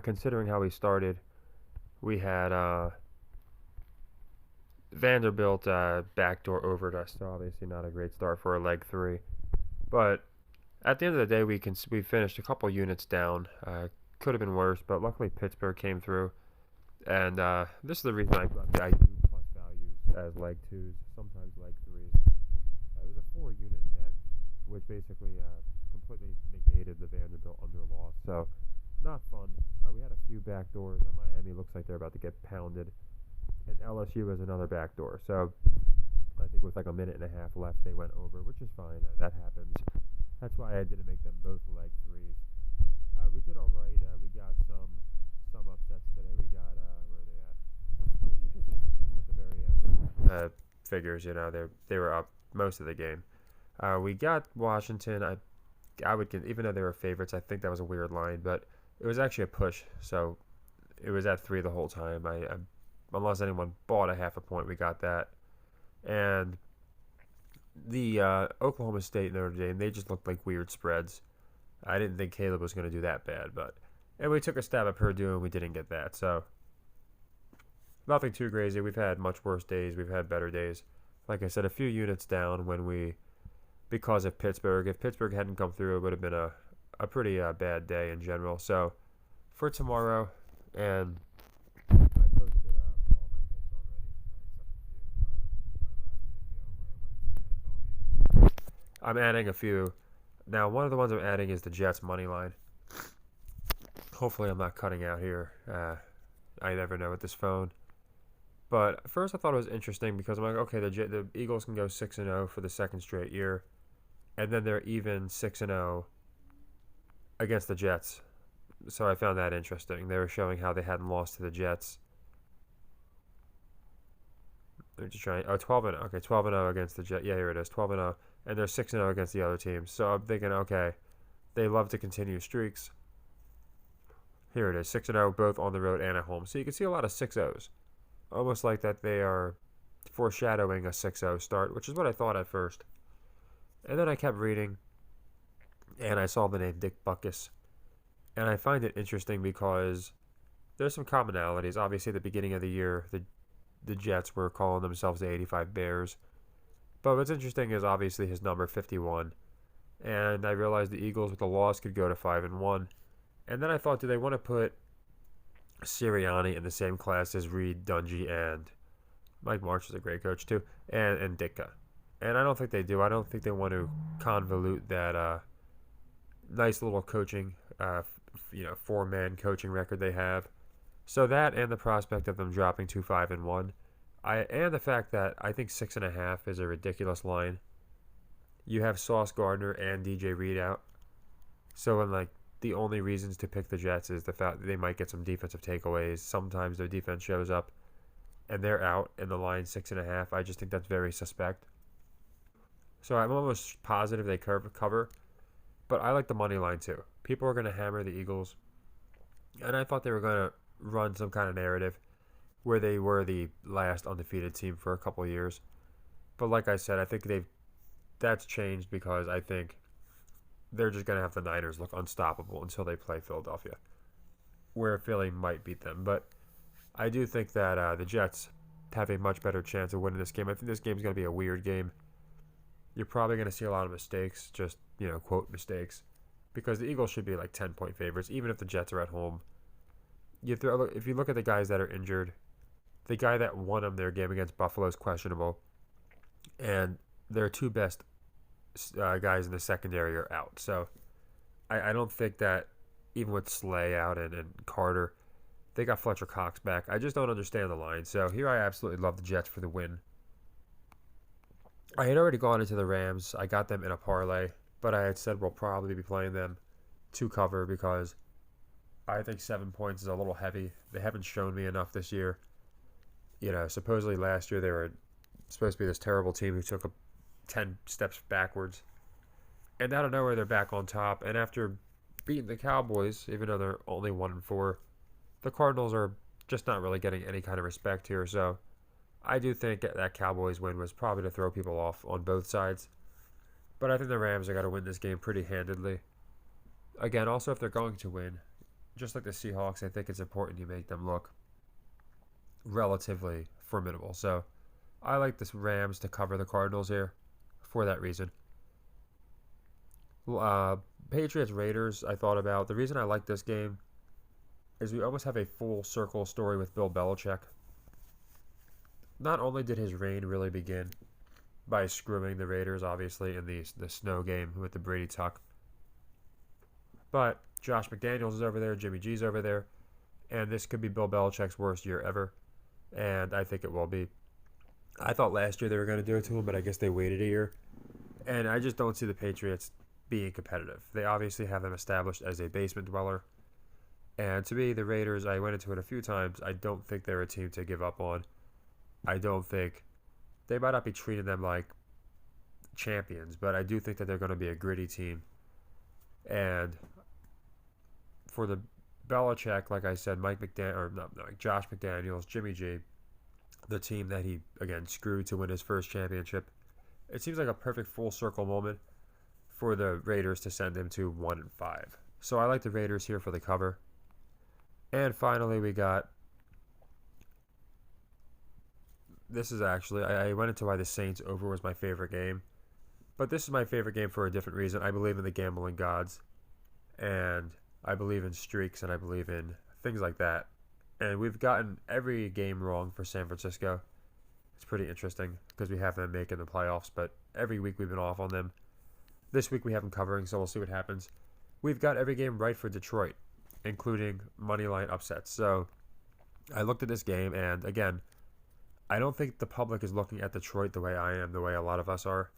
Considering how we started, we had Vanderbilt backdoor over to us, so obviously not a great start for a leg three. But at the end of the day, we finished a couple units down. Could have been worse, but luckily Pittsburgh came through. And this is the reason I do plus values as leg twos, sometimes leg threes. It was a 4 unit net, which basically completely negated the Vanderbilt under loss. So not fun. We had a few backdoors. Miami looks like they're about to get pounded, and LSU was another backdoor. So I think with like a minute and a half left, they went over, which is fine. That happens. That's why I didn't make them both leg threes. We did all right. We got some upsets today. We got where are they at? Michigan State we missed at the very end. Figures, they were up most of the game. We got Washington. I would even though they were favorites, I think that was a weird line, but it was actually a push. So it was at 3 the whole time. Unless anyone bought a half a point, we got that. And the Oklahoma State Notre Dame, they just looked like weird spreads. I didn't think Caleb was going to do that bad, and we took a stab at Purdue and we didn't get that. So nothing too crazy. We've had much worse days. We've had better days. Like I said, a few units down because of Pittsburgh. If Pittsburgh hadn't come through, it would have been a pretty bad day in general. So for tomorrow, and I posted all my picks already, except a few. My last video where I went to the NFL games. I'm adding a few. Now, one of the ones I'm adding is the Jets money line. Hopefully, I'm not cutting out here. I never know with this phone. But first, I thought it was interesting because I'm like, okay, the Eagles can go 6-0 for the second straight year, and then they're even 6-0 against the Jets. So I found that interesting. They were showing how they hadn't lost to the Jets. They're just trying. Oh, 12-0. Okay, 12-0 against the Jets. Yeah, here it is, 12-0, and they're 6-0 against the other teams. So I'm thinking, okay, they love to continue streaks. Here it is, 6-0 both on the road and at home. So you can see a lot of 6-0s. Almost like that they are foreshadowing a 6-0 start, which is what I thought at first. And then I kept reading, and I saw the name Dick Buckus. And I find it interesting because there's some commonalities. Obviously, at the beginning of the year, the Jets were calling themselves the 85 Bears. But what's interesting is obviously his number 51. And I realized the Eagles with the loss could go to 5-1. And then I thought, do they want to put Sirianni in the same class as Reed, Dungy, and Mike March is a great coach too, and Ditka? And I don't think they do. I don't think they want to convolute that nice little coaching, 4-man coaching record they have. So that and the prospect of them dropping to 5-1, and the fact that I think 6.5 is a ridiculous line. You have Sauce Gardner and DJ Reed out, so the only reasons to pick the Jets is the fact that they might get some defensive takeaways. Sometimes their defense shows up and they're out and the line 6.5. I just think that's very suspect. So I'm almost positive they cover, but I like the money line too. People are going to hammer the Eagles, and I thought they were going to run some kind of narrative where they were the last undefeated team for a couple of years. But like I said, I think that's changed because I think they're just going to have the Niners look unstoppable until they play Philadelphia, where Philly might beat them. But I do think that the Jets have a much better chance of winning this game. I think this game's going to be a weird game. You're probably going to see a lot of mistakes, just, quote, mistakes, because the Eagles should be like 10-point favorites, even if the Jets are at home. If you look at the guys that are injured, the guy that won them their game against Buffalo is questionable, and their two best guys in the secondary are out. So I don't think that even with Slay out and Carter, they got Fletcher Cox back. I just don't understand the line. So here I absolutely love the Jets for the win. I had already gone into the Rams. I got them in a parlay, but I had said we'll probably be playing them to cover because I think 7 points is a little heavy. They haven't shown me enough this year. Supposedly last year they were supposed to be this terrible team who took 10 steps backwards. And out of nowhere, they're back on top. And after beating the Cowboys, even though they're only 1-4, the Cardinals are just not really getting any kind of respect here. So I do think that Cowboys win was probably to throw people off on both sides. But I think the Rams are going to win this game pretty handedly. Again, also, if they're going to win, just like the Seahawks, I think it's important you make them look relatively formidable. So I like the Rams to cover the Cardinals here for that reason. Uh, Patriots Raiders, I thought about. The reason I like this game is we almost have a full circle story with Bill Belichick. Not only did his reign really begin by screwing the Raiders, obviously, in the snow game with the Brady tuck, but Josh McDaniels is over there, Jimmy G's over there, and this could be Bill Belichick's worst year ever, and I think it will be. I thought last year they were going to do it to him, but I guess they waited a year, and I just don't see the Patriots being competitive. They obviously have them established as a basement dweller, and to me, the Raiders, I went into it a few times, I don't think they're a team to give up on. I don't think they might not be treating them like champions, but I do think that they're going to be a gritty team. And for the Belichick, like I said, Josh McDaniels, Jimmy G, the team that he again screwed to win his first championship, it seems like a perfect full circle moment for the Raiders to send him to 1-5. So I like the Raiders here for the cover. And finally, we got. This is actually, I went into why the Saints over was my favorite game. But this is my favorite game for a different reason. I believe in the gambling gods. And I believe in streaks. And I believe in things like that. And we've gotten every game wrong for San Francisco. It's pretty interesting because we have them making the playoffs. But every week we've been off on them. This week we have them covering, so we'll see what happens. We've got every game right for Detroit, including money line upsets. So I looked at this game, and again, I don't think the public is looking at Detroit the way I am, the way a lot of us are.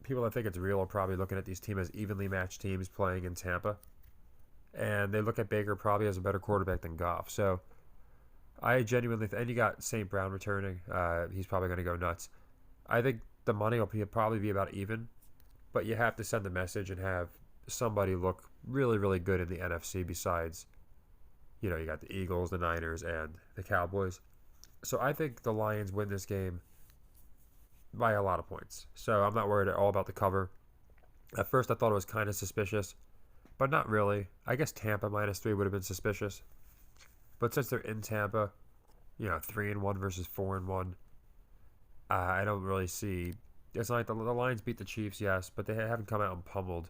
People that think it's real are probably looking at these teams as evenly matched teams playing in Tampa. And they look at Baker probably as a better quarterback than Goff. So I genuinely and you got St. Brown returning. He's probably going to go nuts. I think the money will probably be about even. But you have to send a message and have somebody look really, really good in the NFC besides, you got the Eagles, the Niners, and the Cowboys. So I think the Lions win this game by a lot of points. So I'm not worried at all about the cover. At first I thought it was kind of suspicious, but not really. I guess Tampa -3 would have been suspicious. But since they're in Tampa, 3-1 versus 4-1, I don't really see. It's not like the Lions beat the Chiefs, yes, but they haven't come out and pummeled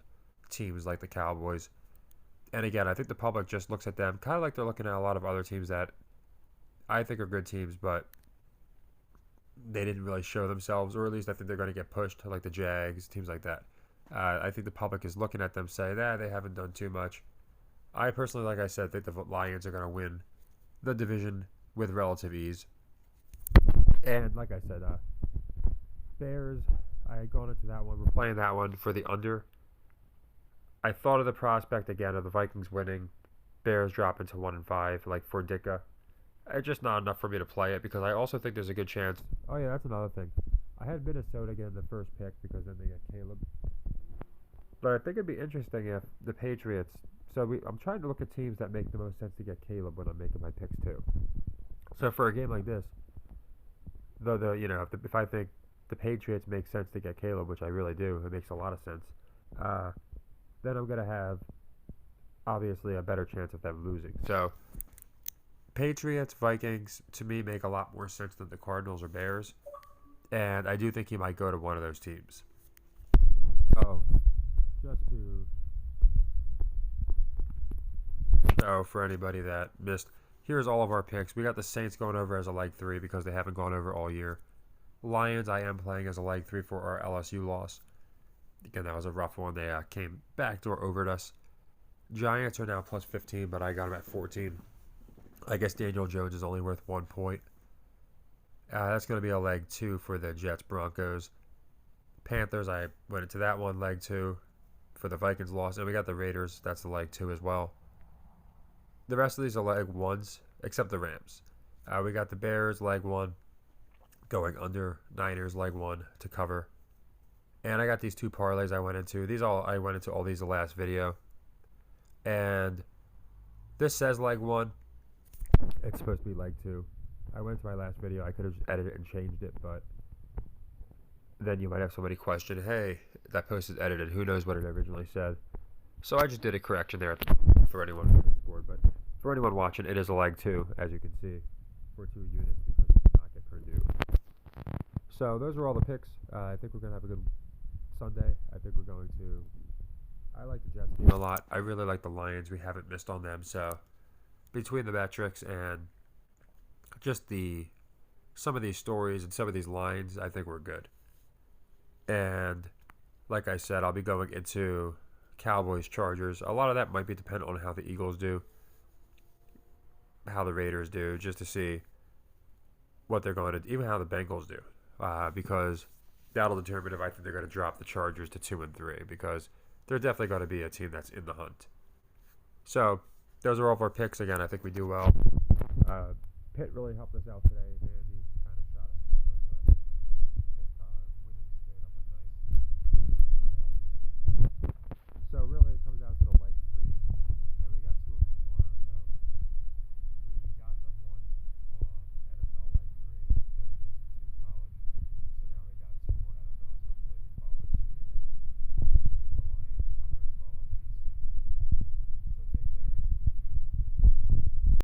teams like the Cowboys. And again, I think the public just looks at them kind of like they're looking at a lot of other teams that I think are good teams, but they didn't really show themselves, or at least I think they're going to get pushed, like the Jags, teams like that. I think the public is looking at them saying that they haven't done too much. I personally, like I said, think the Lions are going to win the division with relative ease. And like I said, Bears, I had gone into that one. We're playing that one for the under. I thought of the prospect again of the Vikings winning, Bears dropping to 1-5, like for Ditka. It's just not enough for me to play it because I also think there's a good chance. Oh yeah, that's another thing. I had Minnesota get in the first pick because then they get Caleb. But I think it'd be interesting if the Patriots. I'm trying to look at teams that make the most sense to get Caleb when I'm making my picks too. So for a game like this, if I think the Patriots make sense to get Caleb, which I really do, it makes a lot of sense. Then I'm gonna have obviously a better chance of them losing. So Patriots, Vikings, to me, make a lot more sense than the Cardinals or Bears. And I do think he might go to one of those teams. Oh, So for anybody that missed, here's all of our picks. We got the Saints going over as a leg 3 because they haven't gone over all year. Lions, I am playing as a leg 3 for our LSU loss. Again, that was a rough one. They came backdoor over us. Giants are now plus 15, but I got them at 14. I guess Daniel Jones is only worth 1 point. That's going to be a leg 2 for the Jets Broncos. Panthers, I went into that one, leg 2 for the Vikings loss. And we got the Raiders, that's the leg 2 as well. The rest of these are leg 1s, except the Rams. We got the Bears, leg 1, going under. Niners, leg 1 to cover. And I got these 2 parlays I went into. I went into all these the last video. And this says leg 1. It's supposed to be leg 2. I went to my last video. I could have just edited it and changed it, but then you might have somebody question, hey, that post is edited. Who knows what it originally said? So I just did a correction there at the for anyone who scored. board. But for anyone watching, it is a leg 2, as you can see, for 2 units because we did not get Purdue. So those are all the picks. I think we're going to have a good Sunday. I think we're going to... I like the Jets game a lot. I really like the Lions. We haven't missed on them. So between the metrics and just some of these stories and some of these lines, I think we're good. And like I said, I'll be going into Cowboys, Chargers. A lot of that might be dependent on how the Eagles do, how the Raiders do, just to see what they're going to, even how the Bengals do, because that'll determine if I think they're going to drop the Chargers to 2-3, because they're definitely going to be a team that's in the hunt. So those are all of our picks. Again, I think we do well. Pitt really helped us out today.